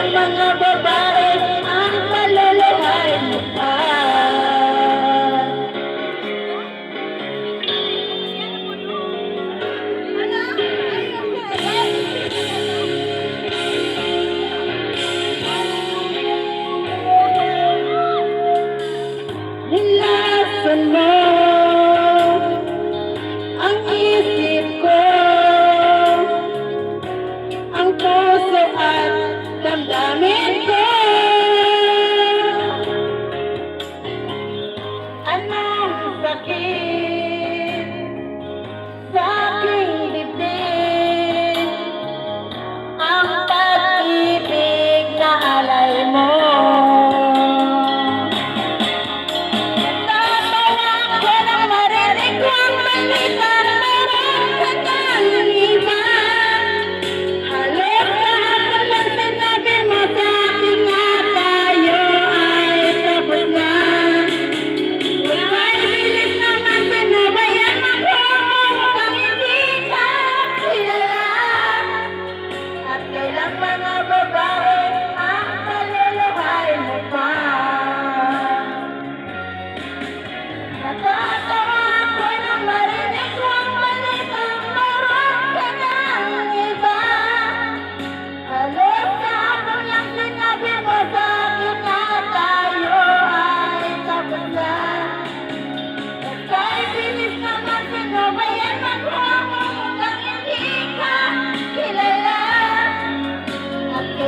kailang mga babae ang paluluhain mo pa? Nilasan mo ang isip ko, ang puso at damdamin ko. Anong sakit sa aking dibdib, ang pag-ibig na alay mo?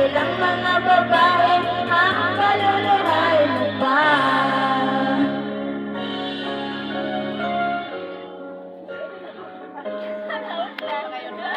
Ilang mga babae ang kaluluhay mo pa? Ngayon na.